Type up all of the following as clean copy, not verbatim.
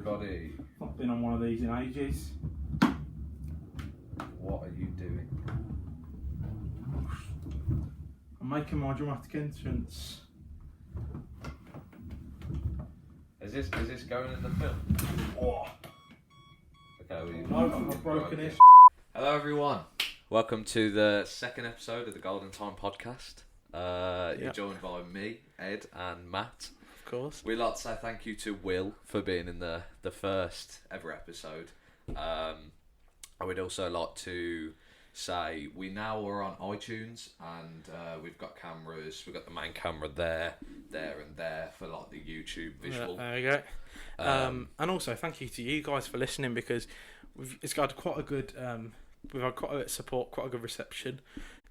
everybody. Not been on one of these in ages. What are you doing? I'm making my dramatic entrance. Is this going in the film? Oh. Okay, No, I've broken it. Hello everyone. Welcome to the second episode of the Golden Time podcast. You're joined by me, Ed, and Matt. Of course. We'd like to say thank you to Will for being in the first ever episode. I would also like to say we now are on iTunes and we've got cameras. We've got the main camera there, and there for like the YouTube visual. There you go. And also thank you to you guys for listening, because it's got quite a good. We've had quite a bit of support, quite a good reception.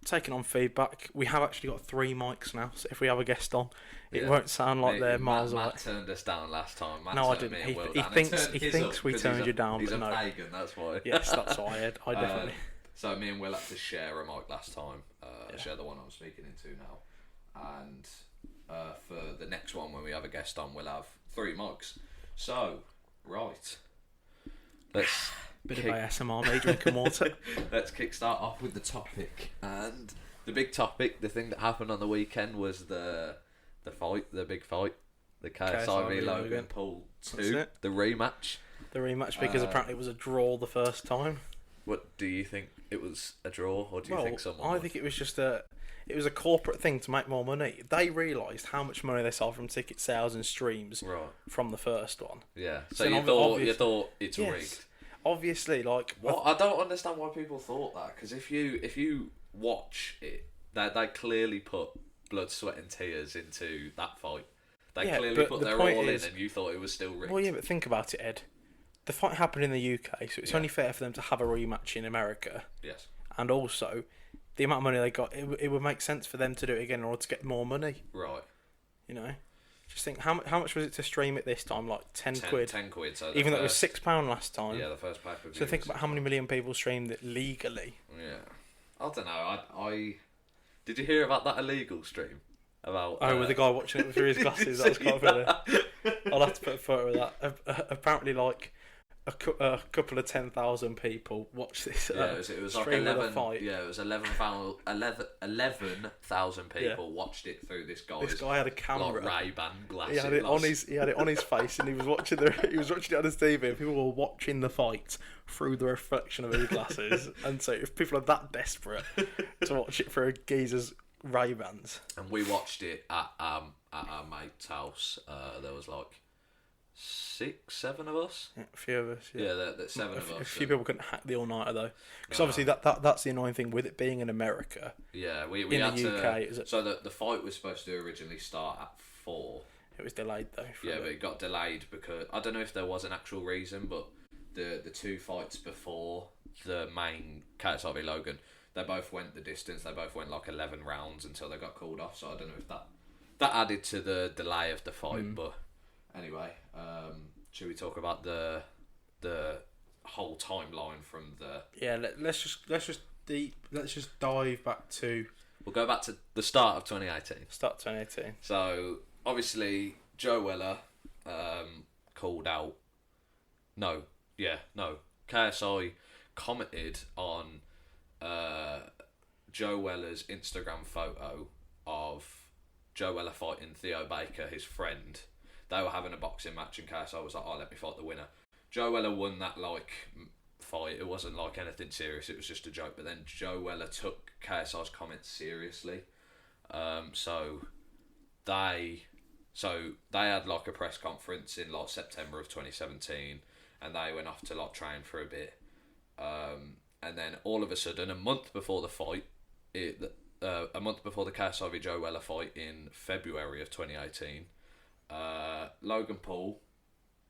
Taking on feedback. We have actually got 3 mics now, so if we have a guest on, it won't sound like they're miles away. Matt turned us down last time. No, I didn't. He thinks we turned you down, he's but a no. pagan, that's why. Yes, that's why, Ed. I definitely. So me and Will had to share a mic last time. Share the one I'm speaking into now. And for the next one, when we have a guest on, we'll have 3 mics. So, right. Let's... Bit of ASMR, me drinking water. Let's kickstart off with the topic. And the big topic, the thing that happened on the weekend was the fight, the big fight. The KSI Vs Logan Paul 2, the rematch. The rematch, because apparently it was a draw the first time. What do you think? It was a draw, or do you think someone I think it was just it was a corporate thing to make more money. They realised how much money they sold from ticket sales and streams from the first one. Yeah. So you thought it's rigged. Obviously, like what? I don't understand why people thought that, because if you watch it, they clearly put blood, sweat, and tears into that fight. They clearly put their all in, and you thought it was still rigged. Well, yeah, but think about it, Ed. The fight happened in the UK, so it's only fair for them to have a rematch in America. Yes. And also, the amount of money they got, it would make sense for them to do it again in order to get more money. Right. You know? Just think, how much was it to stream it this time? Like 10 quid? 10 quid. So even though it was £6 last time. Yeah, the first pay-per-view. So think about how many million people streamed it legally. Yeah. I don't know. I did you hear about that illegal stream? About with the guy watching it through his glasses. That was quite funny. I'll have to put a photo of that. Apparently, like a couple of 10,000 people watched this. It was like 11. Fight. Yeah, it was 11,000 people watched it through this guy. This guy had a camera, like Ray-Ban glasses. He had it on his face, and he was watching it on his TV. And people were watching the fight through the reflection of his glasses. And so, if people are that desperate to watch it through a geezer's Ray-Bans, and we watched it at our mate's house. There was like 6, 7 of us. Yeah, a few of us. Yeah, there's 7 of us. A few people couldn't hack the all-nighter though, because obviously that's the annoying thing with it being in America. Yeah, we in had the UK. So the fight was supposed to originally start at 4. It was delayed though. But it got delayed because I don't know if there was an actual reason, but the 2 fights before the main KSI Vs Logan, they both went the distance. They both went like 11 rounds until they got called off. So I don't know if that added to the delay of the fight, but. Anyway, should we talk about the whole timeline from the? Yeah, let's just dive back to. We'll go back to the start of 2018. Start 2018. So obviously Joe Weller called out. KSI commented on Joe Weller's Instagram photo of Joe Weller fighting Theo Baker, his friend. They were having a boxing match, and KSI was like, "Oh, let me fight the winner." Joe Weller won that fight. It wasn't like anything serious. It was just a joke. But then Joe Weller took KSI's comments seriously. So they had like a press conference in like September of 2017, and they went off to like train for a bit. And then all of a sudden, a month before the fight, a month before the KSI v Joe Weller fight in February of 2018. Logan Paul,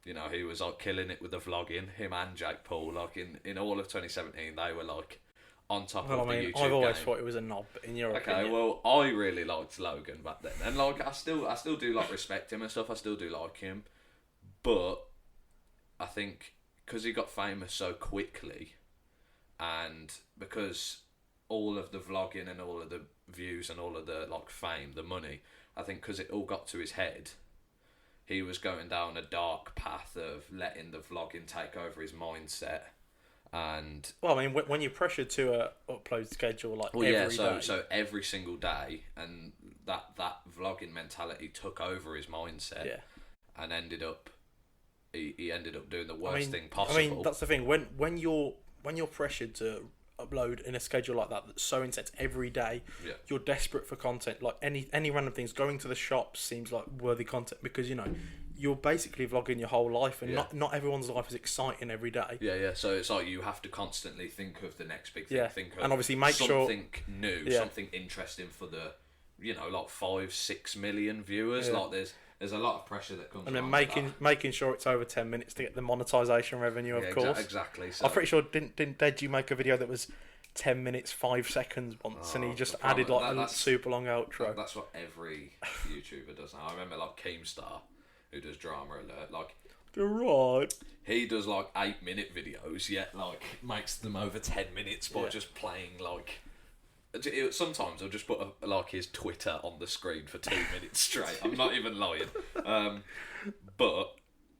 he was like killing it with the vlogging. Him and Jake Paul, like in all of 2017, they were like on top of the YouTube I've always game. thought it was a knob in your opinion. Okay, well, I really liked Logan back then, and like I still do like respect him and stuff. I still do like him, but I think because he got famous so quickly, and because all of the vlogging and all of the views and all of the like fame, the money, I think because it all got to his head. he was going down a dark path of letting the vlogging take over his mindset. And well, I mean, when you're pressured to a upload schedule like every day. So every single day, and that vlogging mentality took over his mindset, and ended up he ended up doing the worst thing possible. I mean, that's the thing. When you're pressured to upload in a schedule like that that's so intense every day, you're desperate for content. Like any random things, going to the shops seems like worthy content because you're basically vlogging your whole life, and not everyone's life is exciting every day. Yeah. So it's like you have to constantly think of the next big thing. Think of and obviously make something new, something interesting for the, like 5-6 million viewers. Like there's a lot of pressure that comes. And then making sure it's over 10 minutes to get the monetization revenue, of course. Exactly. So, I'm pretty sure didn't Deji make a video that was 10 minutes 5 seconds once, and he just added like a super long outro. That's what every YouTuber does now. I remember like Keemstar, who does Drama Alert, like you're right. He does like 8-minute videos, yet like makes them over 10 minutes by just playing like. Sometimes I'll just put like his Twitter on the screen for 2 minutes straight. I'm not even lying.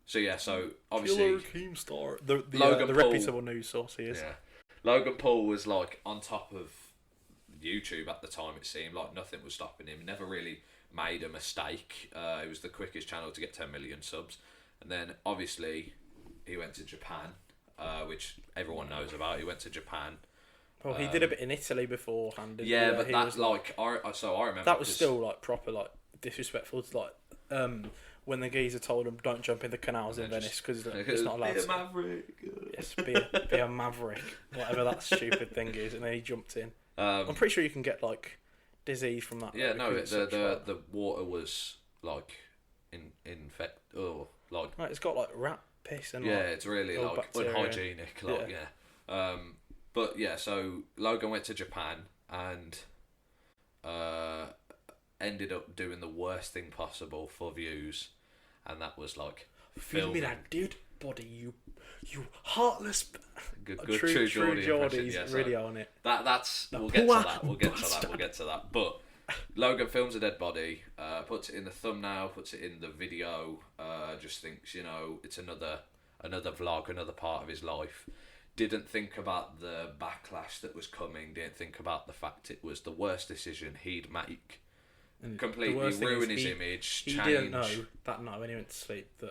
So obviously Killer Keemstar, the Logan Paul, reputable news source he is. Yeah, Logan Paul was like on top of YouTube at the time. It seemed like nothing was stopping him. Never really made a mistake. It was the quickest channel to get 10 million subs, and then obviously he went to Japan, which everyone knows about. He went to Japan. Well, he did a bit in Italy beforehand. But that's like I remember that was still like proper like disrespectful to like when the geezer told him don't jump in the canals in Venice because it's not allowed. Be a maverick. Yes, be a maverick, whatever that stupid thing is, and then he jumped in. I'm pretty sure you can get like disease from that. Yeah, no, the water was like infect. Oh, like it's got like rat piss and it's really like unhygienic. Like But yeah, so Logan went to Japan and ended up doing the worst thing possible for views, and that was like filming. Feed me that dead body, you heartless. Good true Geordie's really on it. We'll get to that. But Logan films a dead body, puts it in the thumbnail, puts it in the video. Just thinks it's another vlog, another part of his life. Didn't think about the backlash that was coming. Didn't think about the fact it was the worst decision he'd make. And completely ruin his image. He didn't know that night when he went to sleep.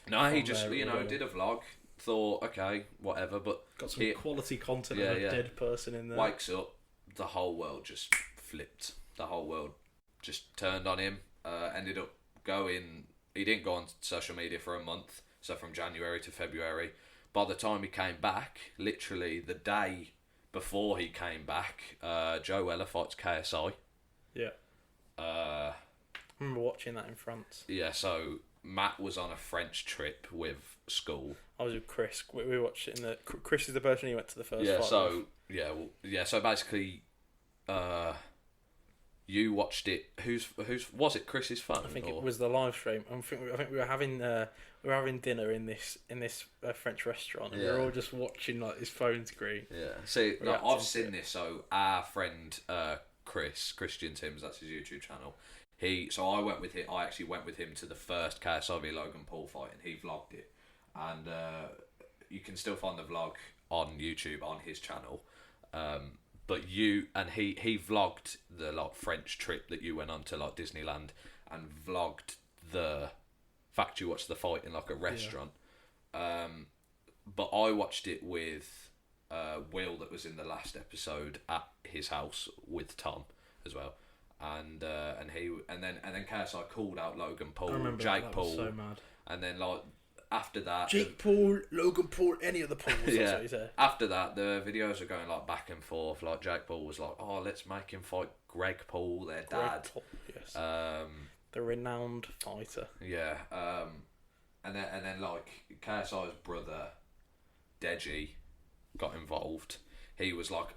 He just did a vlog. Thought okay, whatever. But got some quality content of a dead person in there. Wakes up, the whole world just flipped. The whole world just turned on him. Ended up going. He didn't go on social media for a month. So from January to February. By the time he came back, literally the day before he came back, Joe Weller fights KSI. Yeah. I remember watching that in France. Yeah, so Matt was on a French trip with school. I was with Chris. We watched it in Chris is the person who went to the first fight. So basically, you watched it. Who's was it? Chris's phone? I think it was the live stream. I think we were having dinner in this French restaurant, and we were all just watching like his phone screen. Yeah. See, I've seen this. So our friend Christian Timms, that's his YouTube channel. I actually went with him to the first KSI Vs Logan Paul fight, and he vlogged it. And you can still find the vlog on YouTube on his channel. But he vlogged the like French trip that you went on to like Disneyland, and vlogged the fact you watched the fight in like a restaurant. But I watched it with Will, that was in the last episode, at his house with Tom as well. And then KSI called out Logan Paul, Jake Paul, was so mad. And then like after that, Jake Paul, Logan Paul, any of the Pauls. That's what he said. After that, the videos are going like back and forth. Like Jake Paul was like, "Oh, let's make him fight Greg Paul, their dad." Paul, yes. The renowned fighter. Yeah. And then like KSI's brother, Deji, got involved. He was like,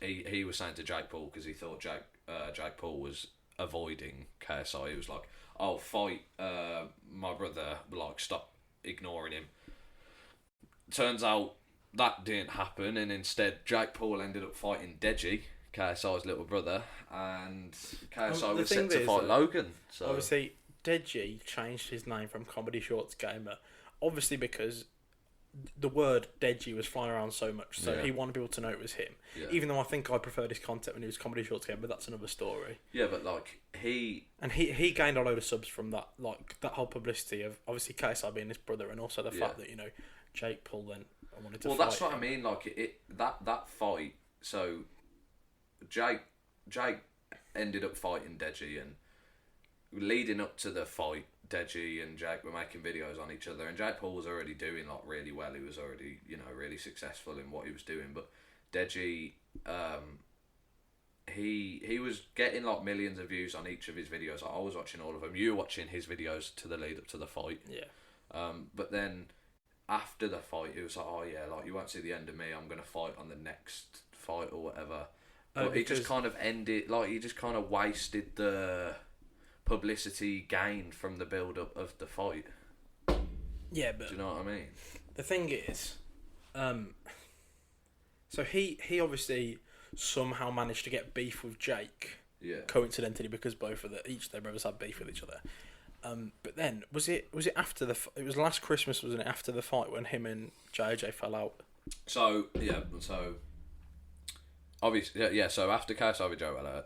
he was saying to Jake Paul, because he thought Jake Paul was avoiding KSI. He was like, "Oh, fight my brother, like stop ignoring him." Turns out that didn't happen, and instead Jake Paul ended up fighting Deji, KSI's little brother, and KSI was set to fight Logan. So obviously Deji changed his name from Comedy Shorts Gamer, obviously because the word Deji was flying around so much, so he wanted people to know it was him. Yeah. Even though I think I preferred his content when he was Comedy Shorts Gamer, but that's another story. Yeah, but like he gained a load of subs from that, like that whole publicity of obviously KSI being his brother, and also the fact that Jake Paul then wanted to. Well, that's what I mean. Like that fight. So Jake ended up fighting Deji, and leading up to the fight, Deji and Jake were making videos on each other, and Jake Paul was already doing like really well. He was already really successful in what he was doing, but Deji he was getting like millions of views on each of his videos. Like, I was watching all of them. You were watching his videos to the lead up to the fight. Yeah. But then after the fight, it was like, oh yeah, like you won't see the end of me. I'm gonna fight on the next fight or whatever. But he just kind of ended, like he just kind of wasted the publicity gained from the build up of the fight. Yeah, but do you know what I mean? The thing is, so he obviously somehow managed to get beef with Jake. Yeah. Coincidentally, because each of their brothers had beef with each other. But then was it after it was last Christmas, wasn't it? After the fight when him and JJ fell out. So obviously, yeah. So after KSI with Joe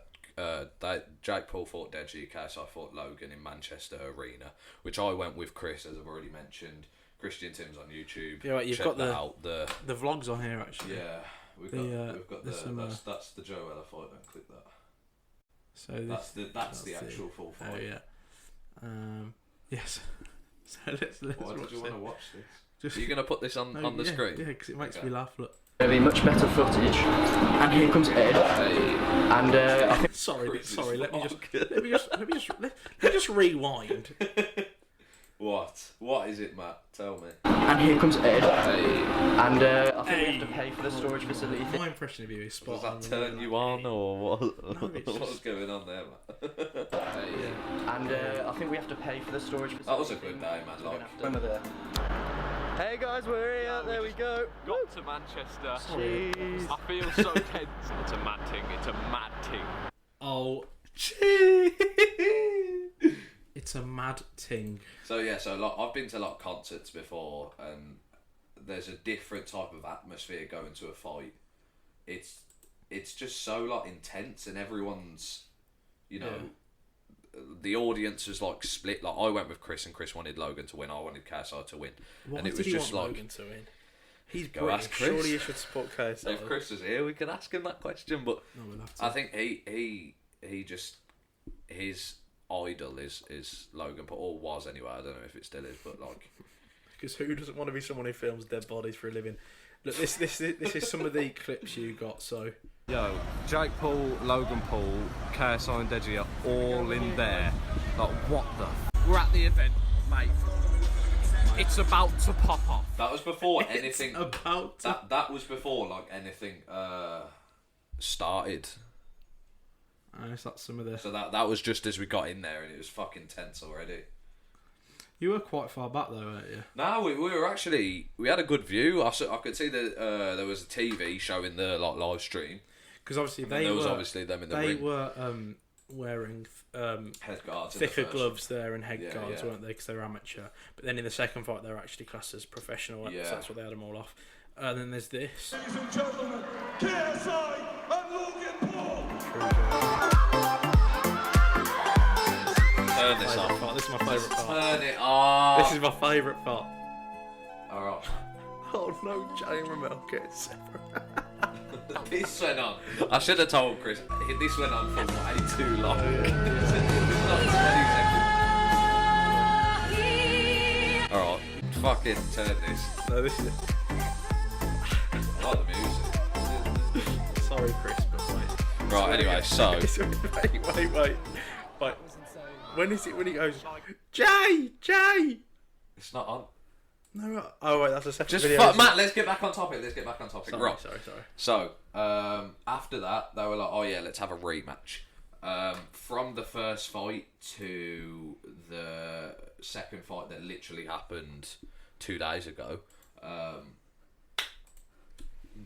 Jake Paul fought Deji, KSI fought Logan in Manchester Arena, which I went with Chris, as I've already mentioned. Christian Tim's on YouTube. Yeah, right, you've got the vlogs on here actually. Yeah, we've got that's the Joe Ella fight. Don't click that. So that's the actual full fight. Oh yeah. Yes. So let's Why did you want to watch this? Are you going to put this on the screen? Yeah, because it makes me laugh. Look. There'll be much better footage, and here comes Ed. And I think sorry. Let me just rewind. What is it, Matt? Tell me. And here comes Ed. And I think we have to pay for the storage facility. My impression of you is spot on. Does that turn you on, or what? No, what's going on there, Matt? And I think we have to pay for the storage facility. That was a good day, man. Like, when we're there. Hey guys, we're here. There we go. Got to Manchester. Jeez. I feel so tense. It's a mad thing. It's a mad thing. Oh, jeez. It's a mad thing. So like I've been to like concerts before, and there's a different type of atmosphere going to a fight. It's just so like intense, and everyone's, the audience was like split. Like I went with Chris, and Chris wanted Logan to win. I wanted KSI to win. Why and it did was he just want like Logan to win? He's go British. ask Chris. Surely you should support KSI. If Chris was here, we could ask him that question. But no, we'll have to. I think he just his idol is Logan Paul, or was anyway. I don't know if it still is, but like, because who doesn't want to be someone who films dead bodies for a living? Look, this is some of the clips you got. So, yo, Jake Paul, Logan Paul, KSI and Deji are all in there. Like, what the? We're at the event, mate. It's about to pop off. That was before anything. That was before like anything started. Is that some of the? So that was just as we got in there, and it was fucking tense already. You were quite far back though, weren't you? No, we were actually, we had a good view. I could see that there was a TV showing the like live stream. Because obviously there was obviously them in the ring. They were wearing head guards, thicker gloves there and head guards, weren't they? Because they were amateur. But then in the second fight, they were actually classed as professional. Yeah. So that's what they had them all off. And then there's this. Ladies and gentlemen, KSI and Logan Paul. Turn this off. This is my favourite part. Turn it off. This is my favourite part. Alright. Oh no, Jay Ramel gets separate. This went on. I should have told Chris. This went on for way too long. Alright, fucking turn this. No, this is it. I like the music. Sorry, Chris, but wait. Right, anyway, so. Wait. When is it when he goes, Jay? It's not on. No, right. Oh, wait, that's a separate Just video. Matt, let's get back on topic. Sorry. So, after that, they were like, oh yeah, let's have a rematch. From the first fight to the second fight that literally happened 2 days ago,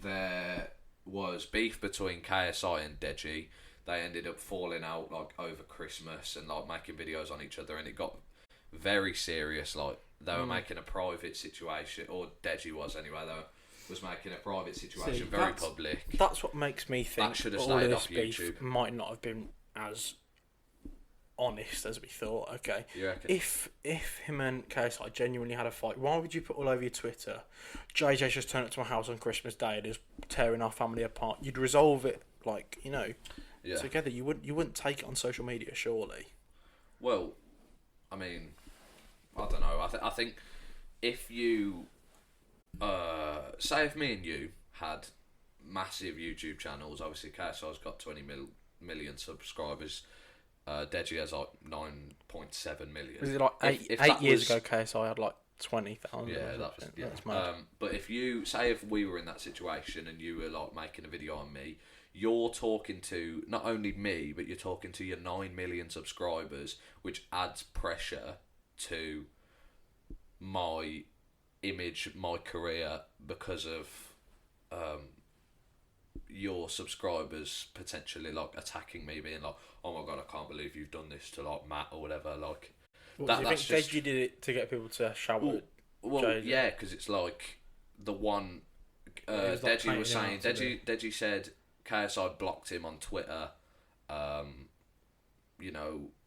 there was beef between KSI and Deji. they ended up falling out like over Christmas and like making videos on each other, and it got very serious. Like they were making a private situation, or Deji was anyway. Was making a private situation very public. That's what makes me think that should have all of stayed this off beef YouTube. might not have been as honest as we thought. Okay, You reckon? if him and KSI genuinely had a fight, why would you put all over your Twitter, JJ's just turned up to my house on Christmas Day and is tearing our family apart? You'd resolve it like together. You wouldn't take it on social media, surely. Well, I mean, I don't know. I think if you say if me and you had massive YouTube channels, obviously KSI's got 20 million subscribers. Deji has like 9.7 million. Was it like eight years ago? KSI had like 20,000. Yeah, that's mad. But if we were in that situation and you were like making a video on me, you're talking to not only me, but you're talking to your 9 million subscribers, which adds pressure to my image, my career, because of your subscribers potentially like attacking me, being like, "Oh my god, I can't believe you've done this to like Matt or whatever." Like, do you think Deji did it to get people to shout at JJ? Yeah, because it's like the one Deji was saying. Deji said KSI blocked him on Twitter,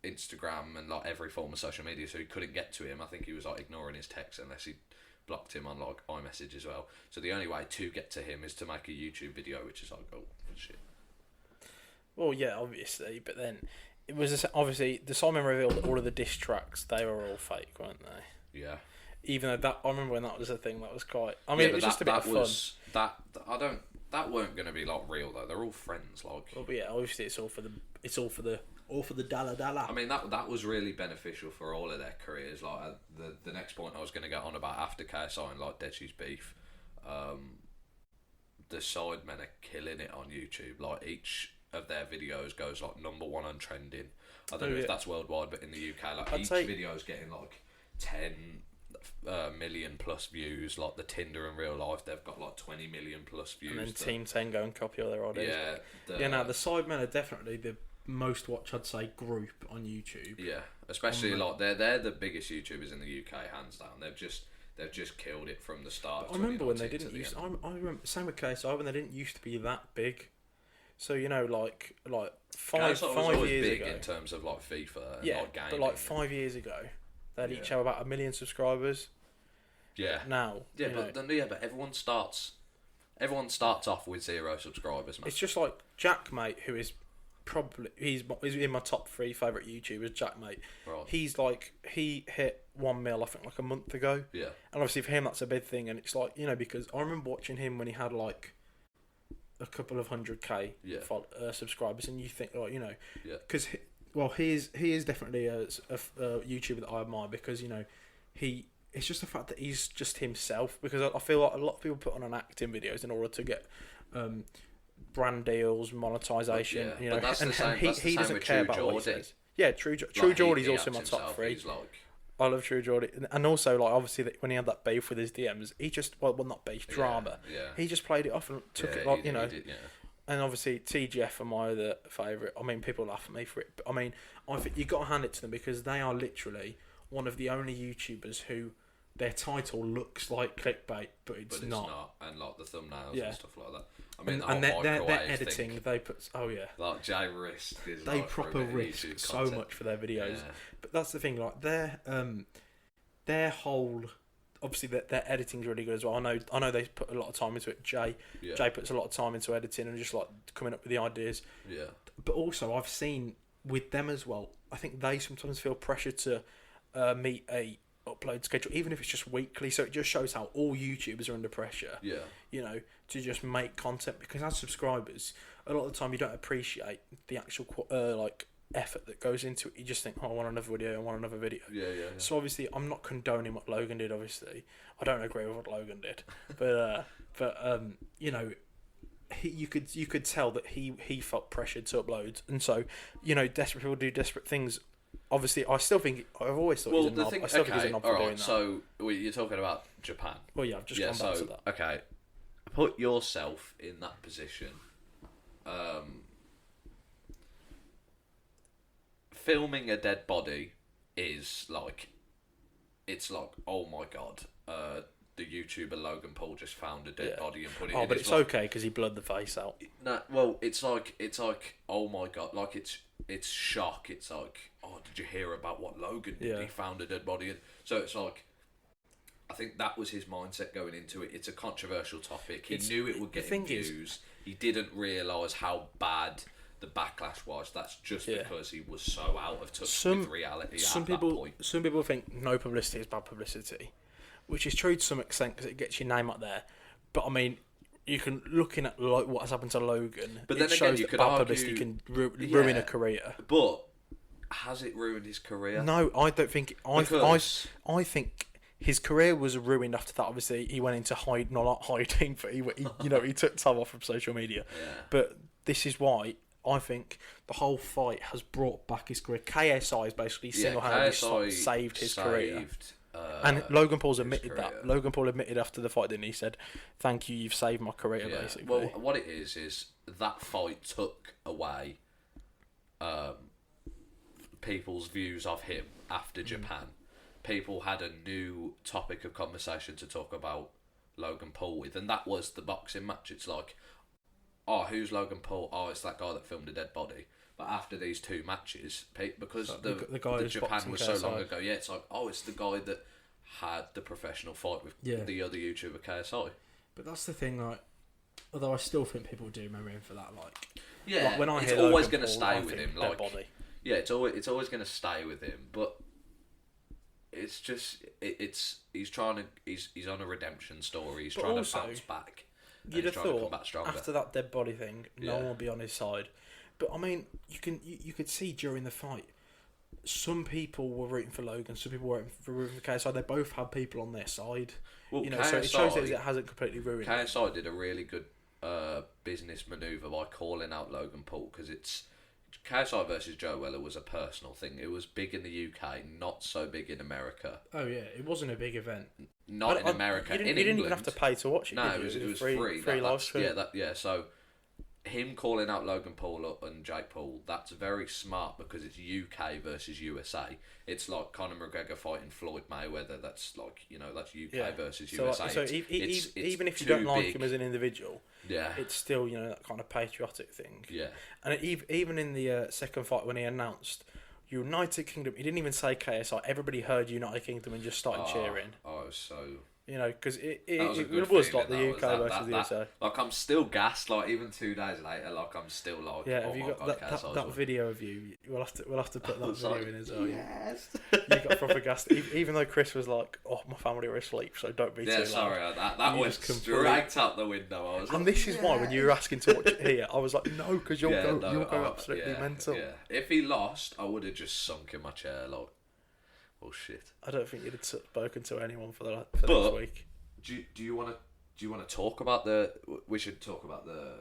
Instagram, and like every form of social media, so he couldn't get to him. I think he was like ignoring his texts unless he blocked him on like iMessage as well. So the only way to get to him is to make a YouTube video, which is like, oh shit. Well, yeah, obviously, but then it was obviously the Simon revealed that all of the diss tracks, they were all fake, weren't they? Yeah. Even though I remember when that was a thing, that was quite. I mean, it was just a bit of fun. That weren't going to be like real though. They're all friends, like. Well, but yeah, obviously it's all for the dalla. I mean, that was really beneficial for all of their careers. Like the next point I was going to get on about after KSI and like Deji's beef, the Sidemen are killing it on YouTube. Like each of their videos goes like #1 on trending. I don't know if that's worldwide, but in the UK, like each video is getting like 10 million plus views. Like the Tinder in real life, they've got like 20 million plus views. And then Team 10 go and copy all their ideas. Yeah. The Sidemen are definitely the most watched, I'd say, group on YouTube. Yeah, especially like they're the biggest YouTubers in the UK, hands down. They've just killed it from the start. I remember when they didn't used. I remember same with KSI when they didn't used to be that big. So like five years big ago in terms of like FIFA. And, yeah, like gaming. but like 5 years ago, they'd each have about 1 million subscribers. Yeah. Now. Yeah, but everyone starts off with 0 subscribers, man. It's just like Jack, mate, who is probably he's in my top 3 favourite YouTubers. Jack, mate, right. He hit 1 mil, I think, like a month ago. Yeah. And obviously for him that's a big thing, and it's like, because I remember watching him when he had like a couple of 100k subscribers, and you think, because he is definitely a YouTuber that I admire, because it's just the fact that he's just himself, because I feel like a lot of people put on acting videos in order to get brand deals, monetization, but that's the same, he doesn't care about what he says. Yeah, True Geordie's also in my top 3. I love True Geordie, and also like obviously when he had that beef with his DMs, he just not beef, drama. Yeah. He just played it off and took it like And obviously TGF are my other favourite. I mean, people laugh at me for it, but I mean, I think you got to hand it to them, because they are literally one of the only YouTubers who their title looks like clickbait, but it's not. And like the thumbnails and stuff like that. I mean, and their editing, they put like Jay risk is they proper risk so much for their videos. Yeah. But that's the thing, like their whole, obviously their editing's really good as well. I know they put a lot of time into it. Jay puts a lot of time into editing and just like coming up with the ideas. Yeah. But also I've seen with them as well, I think they sometimes feel pressure to meet a upload schedule, even if it's just weekly. So it just shows how all YouTubers are under pressure. Yeah. To just make content, because as subscribers, a lot of the time you don't appreciate the actual effort that goes into it. You just think, I want another video. Yeah. So obviously, I'm not condoning what Logan did. Obviously, I don't agree with what Logan did, but you could tell that he felt pressured to upload, and so desperate people do desperate things. Obviously, I still think I've always thought he's a knob. I still think he's a knob for doing that. So you're talking about Japan. Well, yeah, I've just gone back to that. Okay, put yourself in that position. filming a dead body is like, it's like, oh my god, the YouTuber Logan Paul just found a dead body and put it in. Oh, but his it's okay because he blurred the face out. No, well, it's like, oh my god, like it's shock. It's like, oh, did you hear about what Logan did? Yeah. He found a dead body, and so it's like, I think that was his mindset going into it. It's a controversial topic. He knew it would get views. He didn't realise how bad the backlash was. That's just because he was so out of touch with reality at that point. Some people think no publicity is bad publicity, which is true to some extent because it gets your name up there. But I mean, you can looking at what has happened to Logan. But it then shows again, you that could bad argue publicity can ruin a career. But has it ruined his career? No, I don't think. I think his career was ruined after that. Obviously, he went into not hiding, but he took time off from social media. Yeah. But this is why I think the whole fight has brought back his career. KSI has basically single-handedly saved his career. And Logan Paul's admitted that. Logan Paul admitted after the fight, didn't he? He said, "Thank you, you've saved my career." Yeah. Basically. Well, what it is that fight took away people's views of him after Japan. People had a new topic of conversation to talk about Logan Paul with, and that was the boxing match. It's like, oh, who's Logan Paul? Oh, it's that guy that filmed a dead body. But after these two matches, because the Japan was so long ago, it's like, oh, it's the guy that had the professional fight with the other YouTuber KSI. But that's the thing, like, although I still think people do remember him for that, like, yeah, when I it's hear always going to stay with him, like, body. Yeah, it's always going to stay with him, but it's just he's on a redemption story. He's trying to bounce back. You'd have thought after that dead body thing, no one would be on his side. But I mean, you could see during the fight, some people were rooting for Logan, some people were rooting for KSI. They both had people on their side. Well, KSI, so it shows that it hasn't completely ruined. KSI did a really good business maneuver by calling out Logan Paul, because it's KSI versus Joe Weller was a personal thing. It was big in the UK, not so big in America. Oh yeah, it wasn't a big event. Not in America. You didn't even have to pay to watch it. No, it was free. Free live stream. So him calling out Logan Paul and Jake Paul, that's very smart, because it's UK versus USA. It's like Conor McGregor fighting Floyd Mayweather. That's like, that's UK versus USA. So even if you don't like him as an individual, it's still that kind of patriotic thing. Yeah. And even in the second fight when he announced United Kingdom, he didn't even say KSI. Everybody heard United Kingdom and just started cheering. Oh, it was so. Because it was like the UK versus the USA. Like, I'm still gassed. Like, even 2 days later, like, I'm still like, have you got that video of you? We'll have to put that video in as well. Yes. You got proper gassed, even though Chris was like, "Oh, my family were asleep, so don't be too loud." Yeah, sorry, that went straight out the window. I was and this is why when you were asking to watch it here, I was like, "No, because you'll go absolutely mental." Yeah. If he lost, I would have just sunk in my chair, like, oh shit. I don't think you'd have spoken to anyone for this week. Do you want to talk about we should talk about the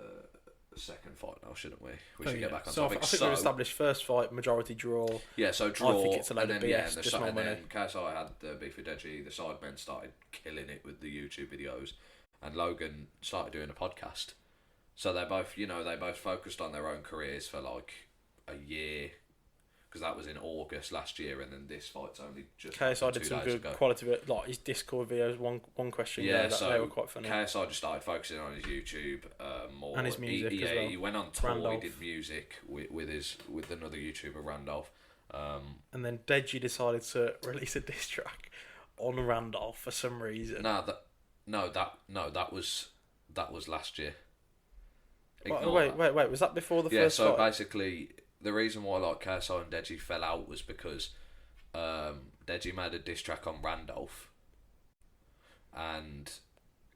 second fight now, shouldn't we? We should get back on topic. I think we've established first fight, majority draw. Yeah, so draw. I think it's a load of BS, and then KSI had the beef with Deji. The sidemen started killing it with the YouTube videos, and Logan started doing a podcast. So they both focused on their own careers for like a year, because that was in August last year, and then this fight's only just KSI did some good quality, like his Discord videos. One question, they were quite funny. KSI just started focusing on his YouTube more, and his music as well. He went on tour. Randolph. He did music with another YouTuber, Randolph. And then Deji decided to release a diss track on Randolph for some reason. That was last year. Wait, was that before the first fight? Yeah, so basically, the reason why like KSI and Deji fell out was because Deji made a diss track on Randolph, and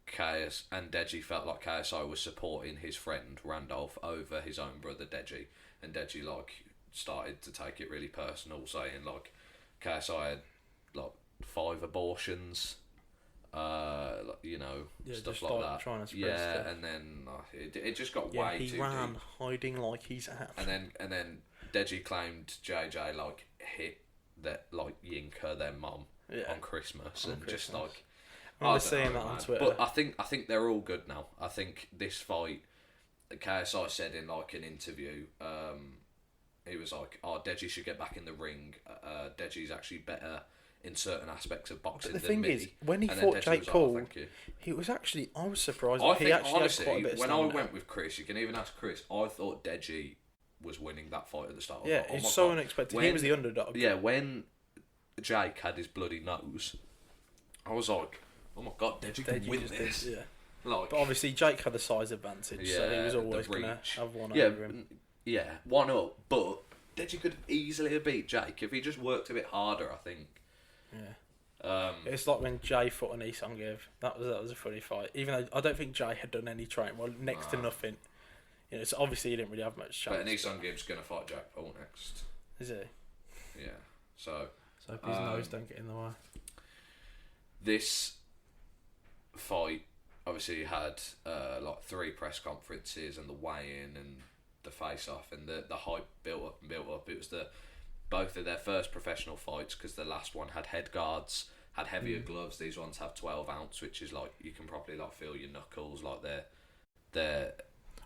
Deji felt like KSI was supporting his friend Randolph over his own brother Deji, and Deji like started to take it really personal, saying like KSI had like 5 abortions, stuff like that. Trying to spread stuff. And then it just got way too deep. He ran hiding like he's out. And then Deji claimed JJ like hit that like Yinka, their mum, on Christmas, just like. I remember seeing that on Twitter. But I think they're all good now. I think this fight, KSI said in like an interview, he was like, "Oh, Deji should get back in the ring. Deji's actually better in certain aspects of boxing." But the than thing me. is, when he And fought then Deji Jake was like, Paul, thank you. he was actually, I was surprised. I that think he actually honestly, had quite a bit of when I stamina. went with Chris, you can even ask Chris. I thought Deji was winning that fight at the start. Yeah, Oh it's my so God. unexpected. He was the underdog. Yeah, when Jake had his bloody nose, I was like, "Oh my God, Deji can win just this!" did, yeah. Like, But obviously, Jake had the size advantage, so he was the always going to reach. have one yeah, over him. yeah, 1-up. But Deji could easily have beat Jake if he just worked a bit harder. I think. Yeah. It's like when Jay fought on Isongiev. That was a funny fight. Even though I don't think Jay had done any training, well, next to nothing. You know, so obviously he didn't really have much chance. But Nissan Gibbs going to fight Jake Paul next. Is he? Yeah. So So his nose don't get in the way. this fight obviously had like 3 press conferences and the weigh-in and the face-off, and the hype built up and built up. It was both of their first professional fights, because the last one had head guards, had heavier gloves. These ones have 12 ounce, which is like you can probably like feel your knuckles, like they're.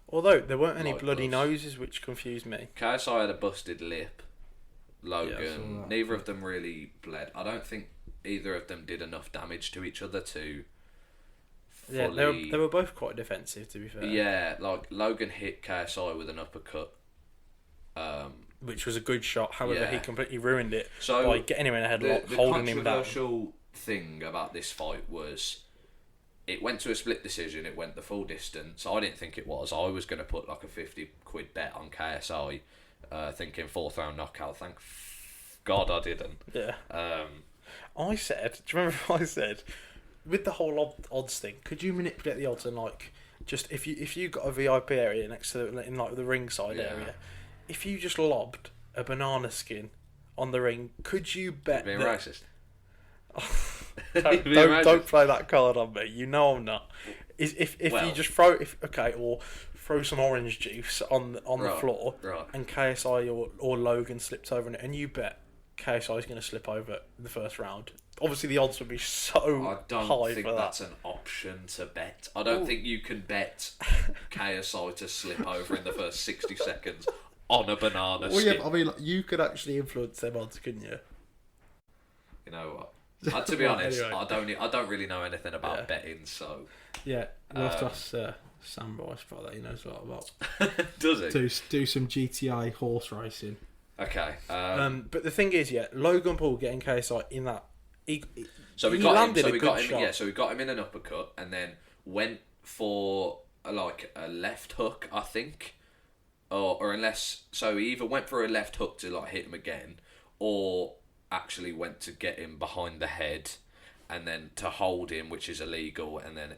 Although there weren't any Light bloody gloves. noses, which confused me. KSI had a busted lip. Yeah, I saw Logan, that. neither of them really bled. I don't think either of them did enough damage to each other to fully... Yeah, they were both quite defensive, to be fair. Yeah, like Logan hit KSI with an uppercut. Which was a good shot. However, Yeah. he completely ruined it So by getting him in a headlock, the holding him down. controversial thing about this fight was it went to a split decision. It went the full distance. I didn't think it was. I was going to put like a 50 quid bet on KSI, thinking 4th round knockout. Thank God I didn't. Yeah. Um, Do you remember what I said? With the whole odds thing, could you manipulate the odds and like just if you got a VIP area next to in like the ringside Yeah. area, if you just lobbed a banana skin on the ring, could you bet being that racist. don't play that card on me? You know I'm not. If Well- you just throw or throw some orange juice on the Right, floor, right. and KSI or Logan slips over in it, and you bet KSI is going to slip over in the first round. Obviously, the odds would be so I don't high think for that. that's an option to bet. I don't think you can bet KSI to slip over in the first 60 seconds on a banana Well, skin. yeah, but I mean, like, you could actually influence them odds, couldn't you? You know what? To be honest, Anyway. I don't really know anything about betting, so Yeah, we'll have to ask Sam Rice about that. He knows a lot about. does it? Do some GTA horse racing. Okay. But the thing is, yeah, Logan Paul getting KSI in that. So we he got him. landed So a we good got him. shot. Yeah. So we got him in an uppercut, and then went for like a left hook, I think, or unless so he either went for a left hook to like hit him again, or actually went to get him behind the head, and then to hold him, which is illegal, and then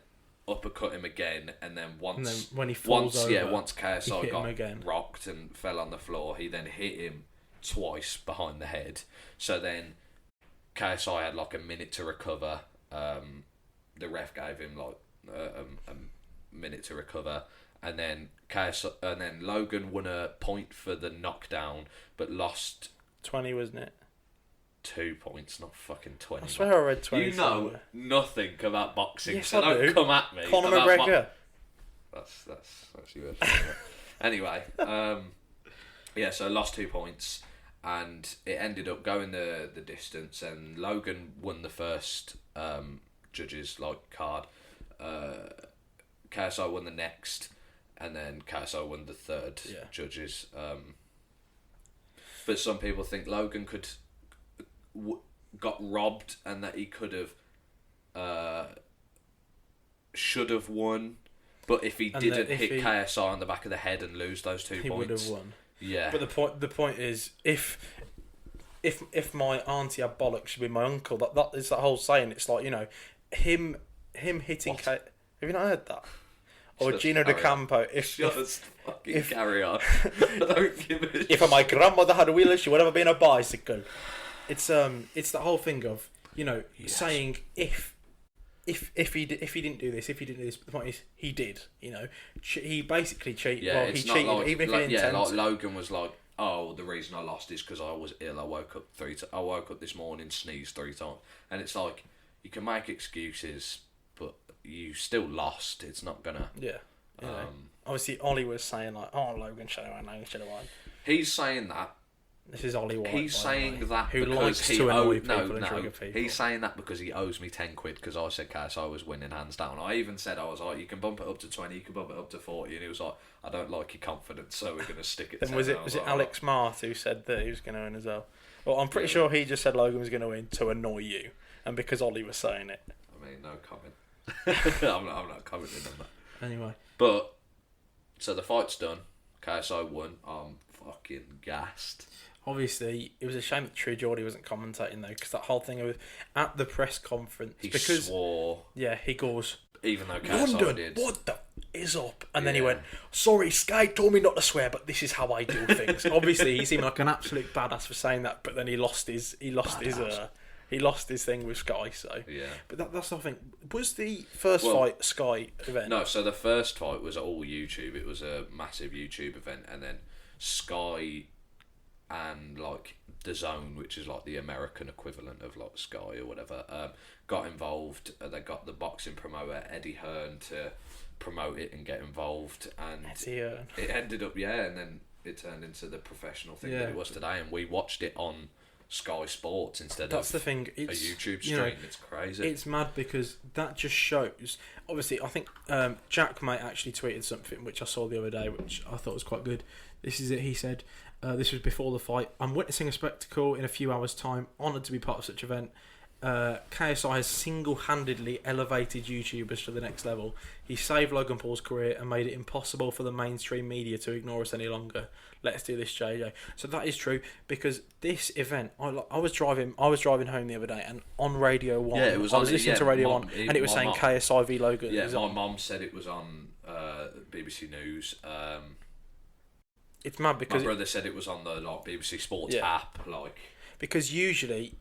uppercut him again, and then once And then when he falls over, once he KSI hit him got again. rocked and fell on the floor, he then hit him twice behind the head. So then KSI had like a minute to recover. The ref gave him like a minute to recover, and then Logan won a point for the knockdown, but lost 20, wasn't it? 2 points, not fucking 20. I swear I read 20. You know somewhere. nothing about boxing, Yes, so I don't do. come at me. Conor about McGregor. That's yours. Anyway, yeah, so lost 2 points, and it ended up going the distance, and Logan won the first judges card. KSI won the next, and then KSI won the third judges. But some people think Logan got robbed, and that he could have should have won. But if he didn't hit KSI on the back of the head and lose those 2 He points, would have won. Yeah. But the point is, if my auntie had bollocks, she'd be my uncle. That is that whole saying. It's like, you know, him hitting. Have you not heard that? Or Just Gino carry D'Acampo. Just fucking carry on. I don't give a If my grandmother had a wheeler, she would have been a bicycle. It's the whole thing of, you know, saying if he didn't do this, but the point is he did. You know, he basically cheated. Yeah, well, it's he not cheated, like, even if like, he yeah, didn't like intend. Logan was like, oh, the reason I lost is because I was ill. I woke up this morning, sneezed 3 times, and it's like you can make excuses, but you still lost. It's not gonna. Yeah. You know, obviously, Ollie was saying like, "Oh, Logan should have won. Logan should have won." He's saying that. This is Ollie White. He's saying that who because likes he to annoy no, people and no. trigger people. He's saying that because he owes me 10 quid because I said KSI was winning hands down. I even said, I was like, you can bump it up to 20, you can bump it up to 40, and he was like, I don't like your confidence, so we're going to stick it. Then was it like, Alex Mart who said that he was going to win as well? Well, I'm pretty sure he just said Logan was going to win to annoy you, and because Ollie was saying it. I mean, no comment. I'm not commenting on that. Anyway. But, so the fight's done. KSI won. I'm fucking gassed. Obviously, it was a shame that True Geordie wasn't commentating though, because that whole thing with at the press conference. He because, swore. Yeah, he goes, even though KSI London, did. what the is up? And then he went, sorry, Sky told me not to swear, but this is how I do things. Obviously, he seemed like an absolute badass for saying that, but then he lost his thing with Sky. So yeah, but that's the thing. Was the first fight Sky event? No, so the first fight was all YouTube. It was a massive YouTube event, and then Sky and like DAZN, which is like the American equivalent of like Sky or whatever, got involved. They got the boxing promoter Eddie Hearn to promote it and get involved, and it ended up and then it turned into the professional thing that it was today, and we watched it on Sky Sports instead of the thing. It's, a YouTube stream. It's crazy. It's mad because that just shows. Obviously, I think Jack Mate actually tweeted something which I saw the other day, which I thought was quite good. This is it. He said, this was before the fight. I'm witnessing a spectacle in a few hours' time. Honoured to be part of such an event. KSI has single-handedly elevated YouTubers to the next level. He saved Logan Paul's career and made it impossible for the mainstream media to ignore us any longer. Let's do this, JJ. So that is true, because this event, I was driving home the other day, and on Radio 1, I was listening to Radio 1, and it was saying KSI v Logan. Yeah, my mum said it was on BBC News. It's mad because my brother said it was on the BBC Sports app, because usually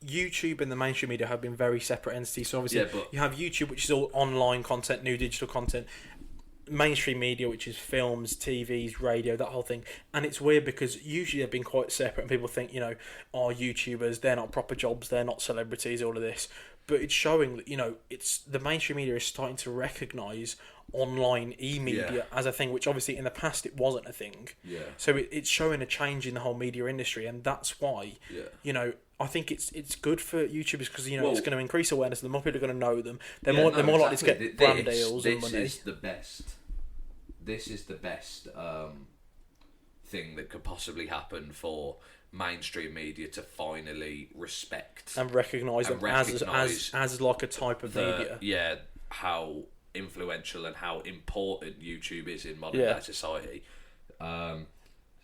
YouTube and the mainstream media have been very separate entities. So obviously you have YouTube, which is all online content, new digital content, mainstream media, which is films, TVs, radio, that whole thing. And it's weird because usually they've been quite separate, and people think, YouTubers, they're not proper jobs, they're not celebrities, all of this. But it's showing that, it's the mainstream media is starting to recognise online e-media as a thing, which obviously in the past it wasn't a thing. Yeah. So it's showing a change in the whole media industry, and that's why, I think it's good for YouTubers because it's going to increase awareness. The more people are going to know them, they're more likely to get brand deals and money. This is the best thing that could possibly happen for mainstream media to finally respect and recognise them as like a type of media. Yeah, how influential and how important YouTube is in modern day society.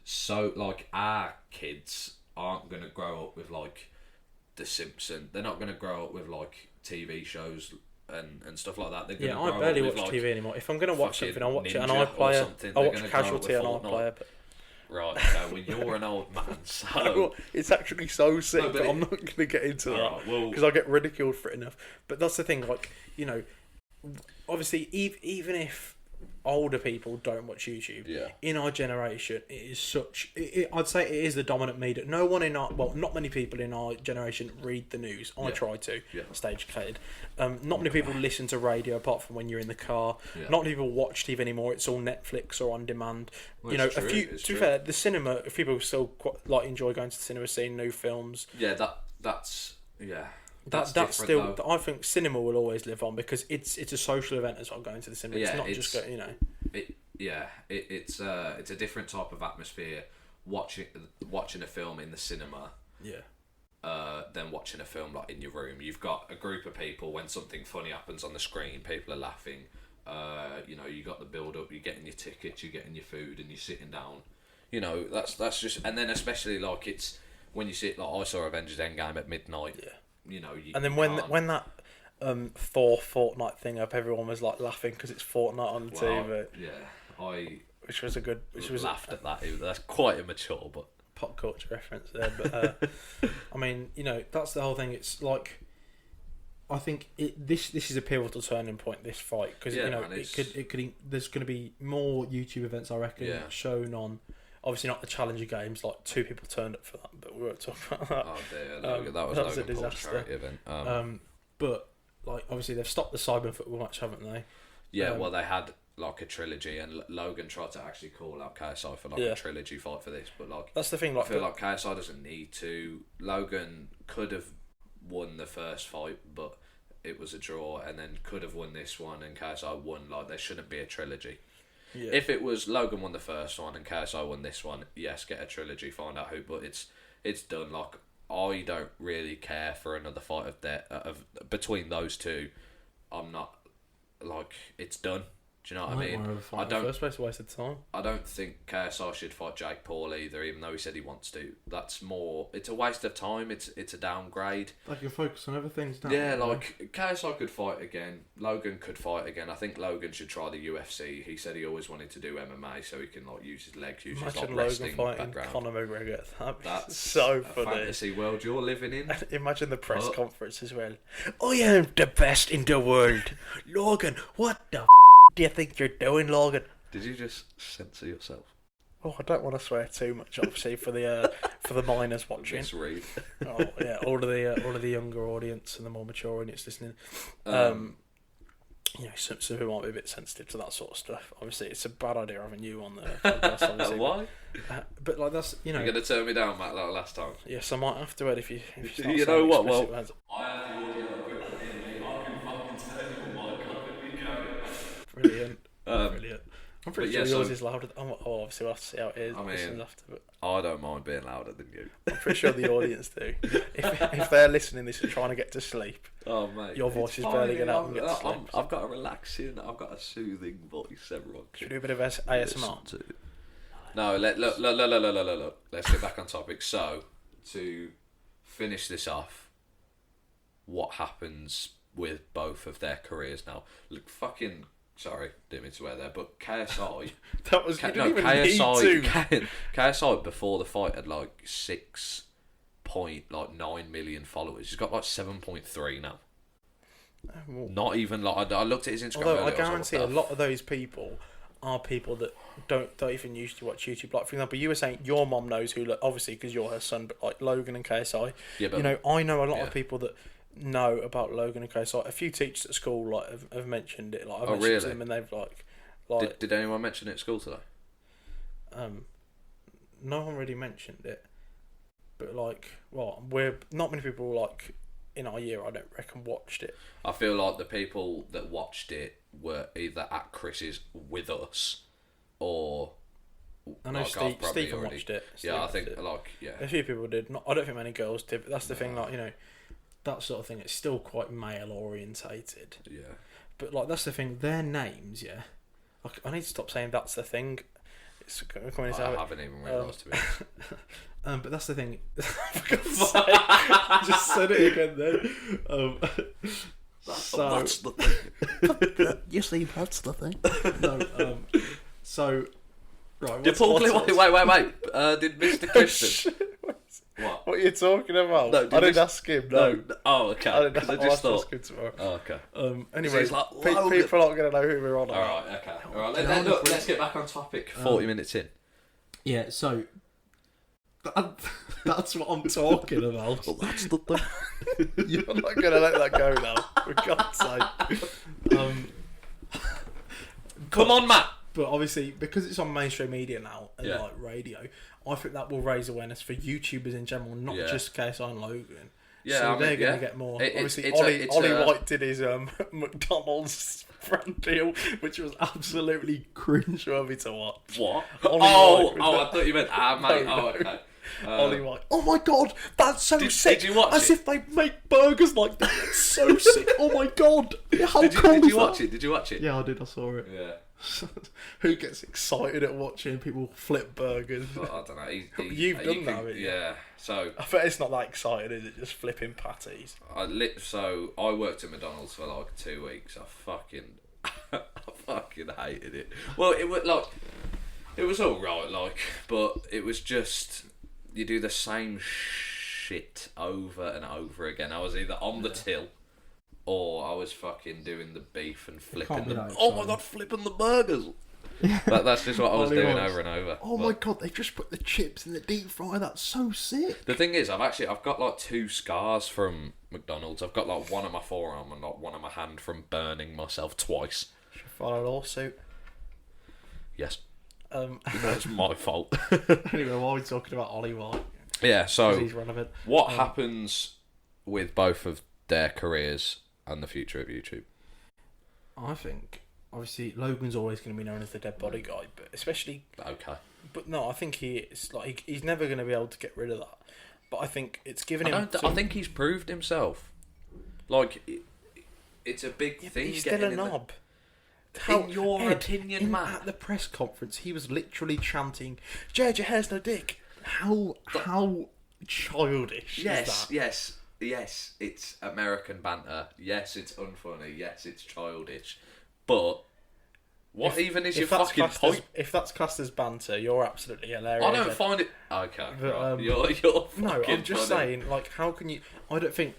So like our kids aren't going to grow up with like The Simpsons. They're not going to grow up with like TV shows and stuff like that. They're going to grow I barely up with, watch like, TV anymore. If I'm going to watch something, I'll watch it on Ninja iPlayer. I'll watch gonna Casualty on iPlayer. Right, well, you're an old man, so... It's actually so sick, but I'm not going to get into that because I get ridiculed for it enough. But that's the thing, obviously, even if older people don't watch YouTube, in our generation, it is such... I'd say it is the dominant media. No one in our... Well, not many people in our generation read the news. I try to, stay educated. Not many people listen to radio apart from when you're in the car. Not many people watch TV anymore. It's all Netflix or on demand. Well, to be fair, the cinema, if people still quite, enjoy going to the cinema, seeing new films... Yeah, that's That's still. Though. I think cinema will always live on because it's a social event as well. Going to the cinema, it's not just It's a different type of atmosphere watching a film in the cinema. Than watching a film like in your room. You've got a group of people. When something funny happens on the screen, people are laughing. You got the build up. You're getting your tickets. You're getting your food, and you're sitting down. That's just. And then especially like it's when you sit like I saw Avengers Endgame at midnight. And then when that Thor Fortnite thing up, everyone was like laughing because it's Fortnite on TV. Which was a good. Laughed at that. That's quite immature, but pop culture reference there. But I mean, that's the whole thing. It's like I think this is a pivotal turning point. This fight because it could there's going to be more YouTube events I reckon shown on. Obviously not the Challenger Games, like 2 people turned up for that, but we won't talk about that. Oh dear, that was a disaster event. But like obviously they've stopped the Cyber football match, haven't they? Yeah, well they had like a trilogy, and Logan tried to actually call out KSI for like Yeah. a trilogy fight for this, but like That's the thing. I Like, feel like KSI doesn't need to. Logan could have won the first fight, but it was a draw, and then could have won this one, and KSI won. Like, there shouldn't be a trilogy. yeah. If it was Logan won the first one and KSI won this one, yes, get a trilogy, find out who. But it's done. Like, I don't really care for another fight of between those two. I'm not like, it's done. Do you know what I mean? I don't. First place, wasted time. I don't think KSI should fight Jake Paul either, even though he said he wants to. That's more. It's a waste of time. It's a downgrade. Like, you focus on everything. Yeah, like KSI could fight again. Logan could fight again. I think Logan should try the UFC. He said he always wanted to do MMA so he can like use his legs, use his like Imagine wrestling Logan fighting background. Conor McGregor. That'd be That's so a funny. fantasy world you're living in. Imagine the press But- conference as well. I am the best in the world. Logan, what the do you think you're doing, Logan? Did you just censor yourself? Oh, I don't want to swear too much, obviously, for the minors watching. Misread. Oh, yeah, all of the younger audience and the more mature audience listening. You know, some who might be a bit sensitive to that sort of stuff. Obviously, it's a bad idea having you on the podcast, obviously. Why? But like, that's, you know. You're gonna turn me down, Matt, like last time. Yes, I might have to, Ed, if you start You saying know what? explicit Well, words. I have the audio equipment in me. I can fucking turn your mic up and you go. Brilliant. Um, Brilliant. I'm pretty but sure yeah, yours so- is louder. Oh, obviously, we'll have to see how it is. I mean- listen after, but I don't mind being louder than you. I'm pretty sure the audience do. If they're listening, this is trying to get to sleep. Oh mate, Your voice it's is fine, barely gonna help I'm- them get to sleep. I've got a relaxing, I've got a soothing voice. Everyone Should can we do a bit of ASMR? listen to. No, look. Let's get back on topic. So, to finish this off, what happens with both of their careers now? Look, fucking. Sorry, didn't mean to swear there, but KSI. That was you didn't even KSI. need to. KSI before the fight had like 6.9 million followers. He's got like 7.3 now. Well, Not even like I looked at his Instagram. although earlier, I was like, guarantee what a the lot of those people are people that don't even usually watch YouTube. Like, for example, you were saying your mom knows who, obviously because you're her son, but like Logan and KSI. Yeah, but you know, I know a lot yeah. of people that know about Logan and KSI. A few teachers at school like have mentioned it. Like, I've Oh, mentioned it to really? them, and they've like Did anyone mention it at school today? no one really mentioned it. But like, well, we're not many people like in our year, I don't reckon, watched it. I feel like the people that watched it were either at Chris's with us or. I know like, I've probably Stephen already- watched it. Yeah, I Stephen think watched it. like yeah. A few people did. Not, I don't think many girls did. But that's the thing. Like, you know, that sort of thing. It's still quite male orientated. Yeah. But like, that's the thing. Their names, yeah. Like, I need to stop saying that's the thing. It's coming into I habit. haven't even realised to be honest. But that's the thing. For God's sake, I just said it again then. That's the thing. You see, that's the thing. No. So. Right. Did Paul wait. Did Mr. Christian? What? What are you talking about? No, I didn't ask him. No. Oh, okay. I didn't 'Cause ask I just I'll thought. ask him tomorrow. Oh, okay. Anyway, he's like, Logan. people aren't going to know who we're on. All right. Okay. All right. Look, let's get back on topic. 40 minutes in. Yeah. So. That's what I'm talking about. Well, that's the thing. You're not going to let that go now. For God's sake. Come on, Matt. But obviously, because it's on mainstream media now and Yeah. like radio, I think that will raise awareness for YouTubers in general, not Yeah. just KSI and Logan. Yeah, so I mean, they're going yeah. to get more. It's Obviously, Ollie a- White did his McDonald's brand deal, which was absolutely cringeworthy to watch. What? Ollie Oh, White. I thought you meant mate. No, Oh, okay. Ollie White. Oh my God, that's so Did- sick! did you watch As it? if they make burgers like that. It's so sick. Oh my God, how Did cool you is watch that? it? Did you watch it? Yeah, I did. I saw it. Yeah. Who gets excited at watching people flip burgers? But I don't know. You've done that, haven't you? Yeah. So I bet it's not that exciting, is it? Just flipping patties. I worked at McDonald's for like 2 weeks. I fucking hated it. Well, it was all right, like, but it was just you do the same shit over and over again. I was either on the till or I was fucking doing the beef and flipping be them. that Oh my exciting. God, flipping the burgers. That's just what I was Ollie doing was. over and over. Oh But my God, they've just put the chips in the deep fryer. That's so sick. the thing is, I've got like 2 scars from McDonald's. I've got like one on my forearm and like one on my hand from burning myself twice. Should file a lawsuit. Yes. Um, That's my fault. anyway, while we're talking about Ollie White, Yeah, 'cause so he's relevant. what happens with both of their careers and the future of YouTube? I think obviously Logan's always going to be known as the dead body guy, but especially. Okay. But no, I think he is he's never going to be able to get rid of that. But I think it's given him. I think he's proved himself. Like, it's a big Yeah, but thing. he's still a knob. In your opinion, Matt. At the press conference, he was literally chanting, "JJ has no dick." How childish is that? Yes. It's American banter. Yes, it's unfunny. Yes, it's childish. But what even is your fucking point? If that's classed as banter, you're absolutely hilarious. I don't find it. Okay, But, right. You're fucking No, I'm just funny. saying, like, how can you? I think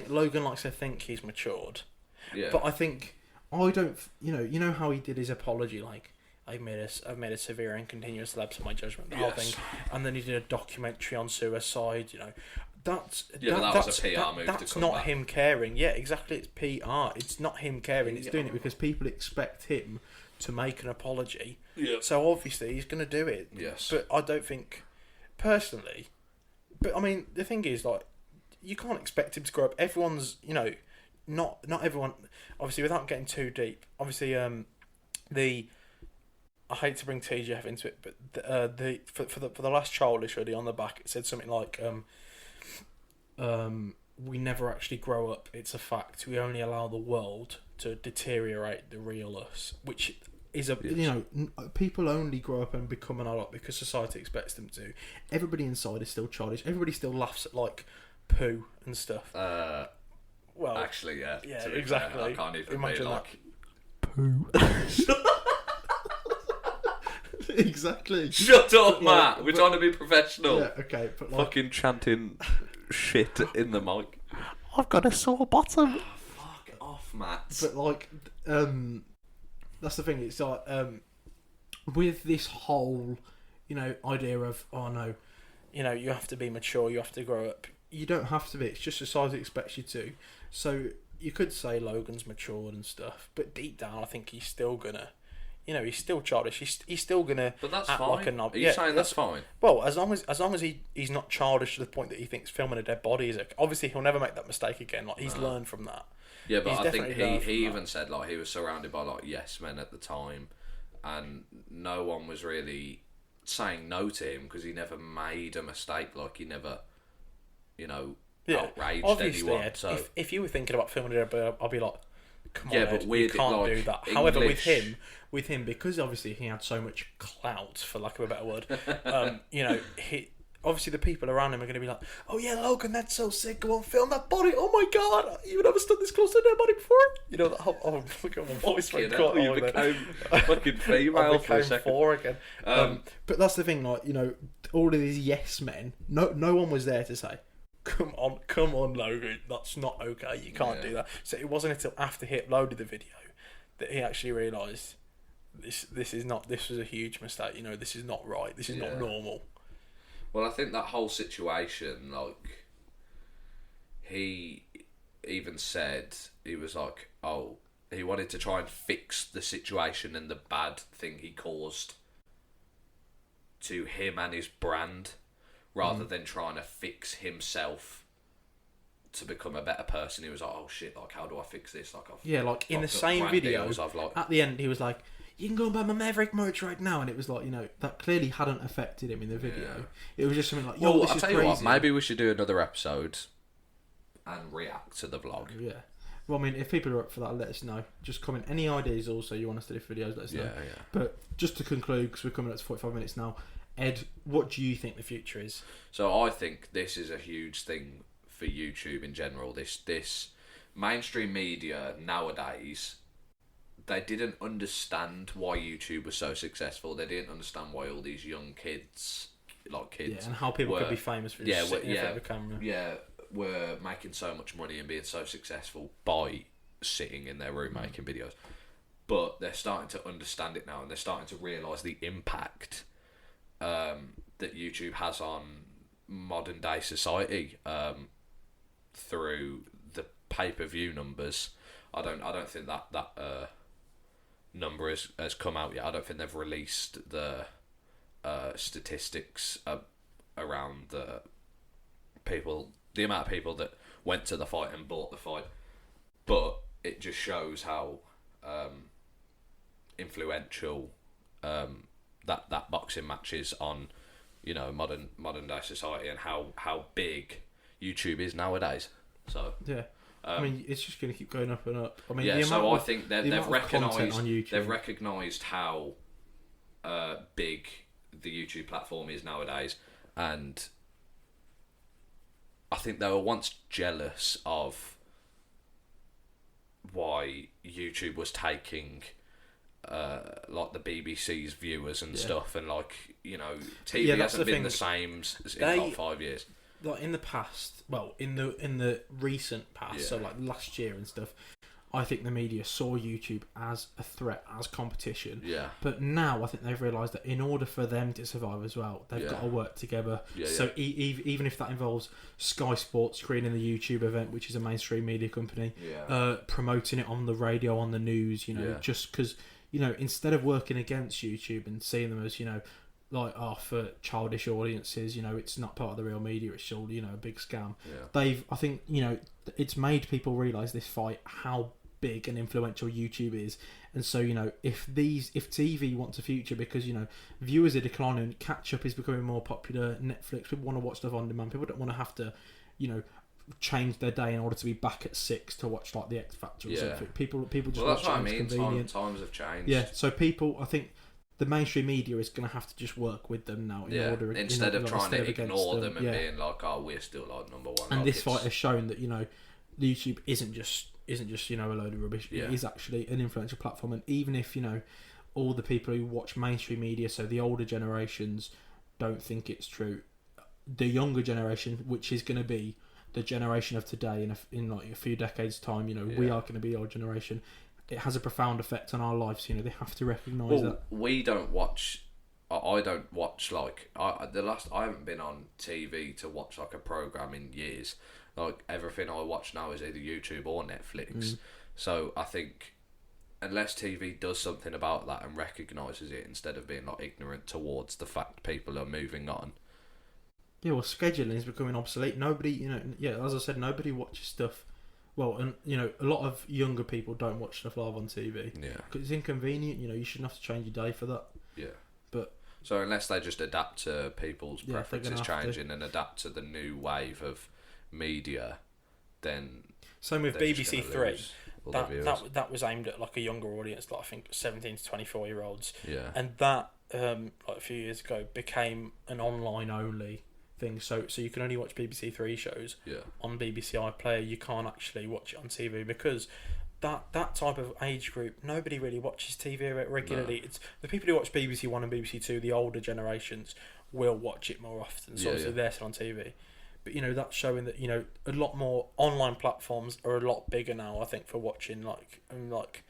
Logan likes to think he's matured, Yeah. but I don't. You know how he did his apology, like. I've made a severe and continuous lapse in my judgment, the whole thing, and then he did a documentary on suicide. You know, that was a PR move. That's to come not back. him caring. Yeah, exactly. It's PR. It's not him caring. It's doing it because people expect him to make an apology. Yeah. So obviously he's going to do it. Yes. But I don't think, personally. But I mean, the thing is, like, you can't expect him to grow up. Everyone's, not everyone. Obviously, without getting too deep. Obviously, I hate to bring TGF into it, but for the last Childish hoodie on the back, it said something like, "We never actually grow up. It's a fact. We only allow the world to deteriorate the real us," which is people only grow up and become an adult because society expects them to. Everybody inside is still childish. Everybody still laughs at like poo and stuff. Well, actually, yeah. Yeah, To be exactly. fair, I can't even Imagine be that. like Poo. Exactly. Shut up, But, Matt. We're trying to be professional. Yeah, okay, but like, Fucking chanting shit in the mic. I've got a sore bottom. Fuck off, Matt. But like, that's the thing. It's like, with this whole, idea of, oh no, you have to be mature, you have to grow up. You don't have to be. It's just society expects you to. So you could say Logan's matured and stuff, but deep down, I think he's still gonna. He's still childish. He's still gonna. But that's act fine. like a knob. Are you saying that's fine? Well, as long as he's not childish to the point that he thinks filming a dead body is okay. Obviously he'll never make that mistake again. Like he's learned from that. Yeah, but He's I think definitely learned from he that. even said like he was surrounded by like yes men at the time, and no one was really saying no to him because he never made a mistake. Like he never, outraged Obviously, anyone. Ed, So if you were thinking about filming a dead body, I'll be like, come on, Yeah, Ed, but you weird, can't like, do that. However, English- with him, because obviously he had so much clout, for lack of a better word, he. Obviously, the people around him are going to be like, "Oh yeah, Logan, that's so sick! Go on, film that body! Oh my god, you've never stood this close to a dead body before!" That whole, look at my voice went cut. you became fucking female I for a became second. four again. But that's the thing, like all of these yes men. No one was there to say, "Come on, Logan, that's not okay. You can't do that." So it wasn't until after he uploaded the video that he actually realised this was a huge mistake. This is not right. This is not normal. Well, I think that whole situation, like, he even said, he was like, oh, he wanted to try and fix the situation and the bad thing he caused to him and his brand, rather than trying to fix himself to become a better person. He was like, oh shit, like, how do I fix this? Like, In the same video, at the end, he was like, "You can go and buy my Maverick merch right now," and it was like, that clearly hadn't affected him in the video. Yeah. It was just something like, well, this I'll is tell crazy. you what, maybe we should do another episode and react to the vlog. Yeah. Well, I mean, if people are up for that, let us know. Just comment any ideas also you want us to do for videos, let us know. Yeah. But just to conclude, because we're coming up to 45 minutes now, Ed, what do you think the future is? So I think this is a huge thing for YouTube in general. This mainstream media nowadays, they didn't understand why YouTube was so successful. They didn't understand why all these young kids, and how people could be famous for just sitting in front of a camera. Were making so much money and being so successful by sitting in their room making videos. But they're starting to understand it now, and they're starting to realise the impact that YouTube has on modern day society through the pay-per-view numbers. I don't think that number has come out yet. I don't think they've released the statistics around the amount of people that went to the fight and bought the fight, but it just shows how influential that boxing match is on, you know, modern day society, and how big YouTube is nowadays. So yeah, I mean, it's just going to keep going up and up. I mean, yeah. So I think they've recognised recognised how big the YouTube platform is nowadays, and I think they were once jealous of why YouTube was taking like the BBC's viewers and stuff, and like, you know, TV hasn't been the same in like 5 years. Like in the past, well, in the recent past, so like last year and stuff, I think the media saw YouTube as a threat, as competition. Yeah. But now I think they've realised that in order for them to survive as well, they've got to work together. Yeah, so even if that involves Sky Sports creating the YouTube event, which is a mainstream media company, promoting it on the radio, on the news, you know, just because, you know, instead of working against YouTube and seeing them as, you know, like, for childish audiences, you know, it's not part of the real media, it's all, you know, a big scam. I think, you know, it's made people realise this fight how big and influential YouTube is. And so, you know, if TV wants a future, because, you know, viewers are declining, catch up is becoming more popular, Netflix, people want to watch stuff on demand, people don't want to have to, you know, change their day in order to be back at 6 to watch like the X Factor or something. People just that's watch what it. I mean. Convenient. Times have changed. Yeah, so people, I think the mainstream media is going to have to just work with them now in order, instead of trying to ignore them and yeah. being like, oh, we're still like number one. And like, this fight has shown that, you know, YouTube isn't just you know, a load of rubbish. It is actually an influential platform, and even if, you know, all the people who watch mainstream media, so the older generations, don't think it's true, the younger generation, which is going to be the generation of today in like a few decades time, you know, we are going to be our generation. It has a profound effect on our lives. You know, they have to recognise that. We don't watch. I don't watch like I haven't been on TV to watch like a program in years. Like everything I watch now is either YouTube or Netflix. So I think unless TV does something about that and recognises it, instead of being like ignorant towards the fact people are moving on. Yeah, well, scheduling is becoming obsolete. Nobody, you know, as I said, nobody watches stuff. Well, and, you know, a lot of younger people don't watch stuff live on TV. Yeah. Because it's inconvenient, you know, you shouldn't have to change your day for that. Yeah. But so unless they just adapt to people's preferences changing and adapt to the new wave of media, then... Same with BBC Three. That was aimed at like a younger audience, like I think 17 to 24 year olds. Yeah. And that, like a few years ago, became an online only thing. So you can only watch BBC Three shows on BBC iPlayer. You can't actually watch it on TV because that type of age group, nobody really watches TV regularly. No. It's the people who watch BBC One and BBC Two, the older generations, will watch it more often. So obviously they're still on TV. But, you know, that's showing that, you know, a lot more online platforms are a lot bigger now, I think, for watching, like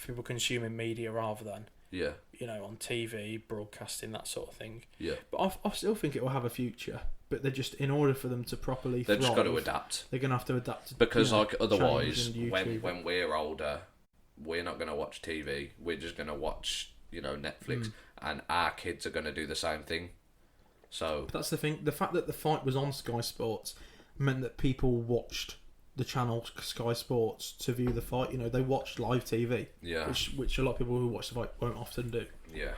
people consuming media rather than, you know, on TV, broadcasting, that sort of thing. Yeah. But I still think it will have a future. But they're just, in order for them to properly thrive, just got to adapt. They're going to have to adapt. Because, you know, like, otherwise, when we're older, we're not going to watch TV. We're just going to watch, you know, Netflix. And our kids are going to do the same thing. So but that's the thing. The fact that the fight was on Sky Sports meant that people watched the channel Sky Sports to view the fight. You know, they watched live TV. Yeah. Which a lot of people who watch the fight won't often do. Yeah.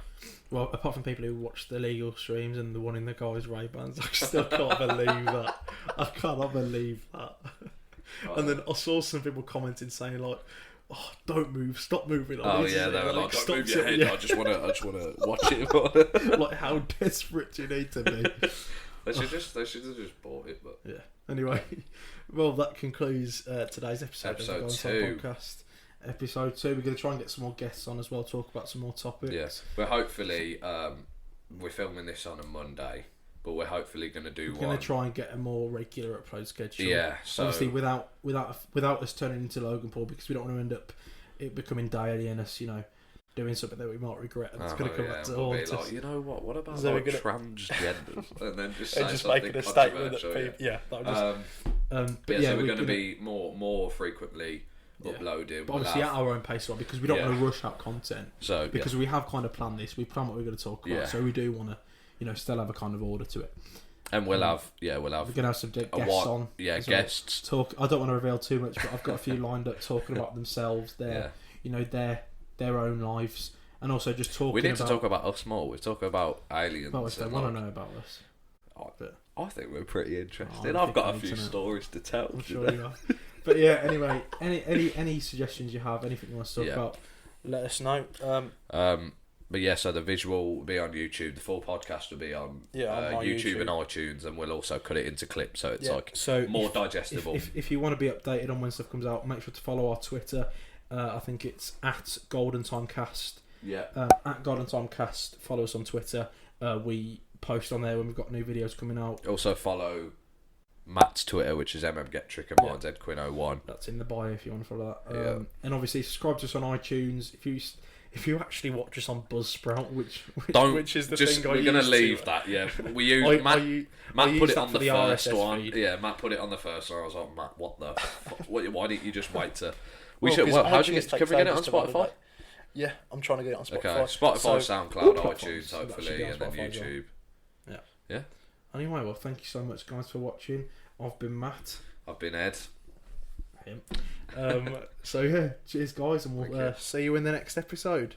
Well, apart from people who watch the legal streams and the one in the guy's Ray-Bans, I still can't believe that. I cannot believe that. And then I saw some people commenting saying like, "Oh, don't move! Stop moving!" Oh yeah, they were like, "Don't move your head! Yeah. I just want to watch it." Like, how desperate do you need to be? They should have just bought it, but yeah. Anyway, well, that concludes today's episode of the Episode 2 podcast. Episode 2. We're going to try and get some more guests on as well, talk about some more topics. Yes, we're hopefully we're filming this on a Monday. But we're hopefully going to do one. We're going to try and get a more regular upload schedule. Yeah, so obviously without us turning into Logan Paul, because we don't want to end up it becoming daily and us, you know, doing something that we might regret. And it's going to come back to haunt us. Like, you know what? What about transgenders? And then just say just something making a statement that people, that would just. but yeah, so we're going to be more frequently uploading. But obviously at our own pace, well, because we don't want to rush out content. So because we have kind of planned this, we plan what we're going to talk about. Yeah. So we do want to, still have a kind of order to it. And we're gonna have some guests on. Yeah, guests. Talk. I don't want to reveal too much, but I've got a few lined up talking about themselves, their own lives, and also just talking. We need to talk about us more. We're talking about aliens. Well, if they want to know about us. I think we're pretty interested. I've got a few stories to tell. I'm sure you are. But yeah, anyway, any suggestions you have, anything you want to talk about, let us know. But yeah, so the visual will be on YouTube. The full podcast will be on YouTube and iTunes, and we'll also cut it into clips so it's more digestible. If you want to be updated on when stuff comes out, make sure to follow our Twitter. I think it's at Golden Timecast. Yeah. At Golden Timecast. Follow us on Twitter. We post on there when we've got new videos coming out. Also follow Matt's Twitter, which is mmgettrick, and mine's edquin01. That's in the bio if you want to follow that. And obviously subscribe to us on iTunes. If you actually watch us on Buzzsprout, which is the thing we're going to leave that. Yeah, we use Matt put it on the first one. Feed. Yeah, Matt put it on the first one. I was like, Matt, what the? Why didn't you just wait to? Can we get it on Spotify? Yeah, I'm trying to get it on Spotify. Okay, Spotify, SoundCloud, iTunes, hopefully, and then YouTube. Yeah. Anyway, well, thank you so much, guys, for watching. I've been Matt. I've been Ed. So yeah, cheers, guys, and we'll see you in the next episode.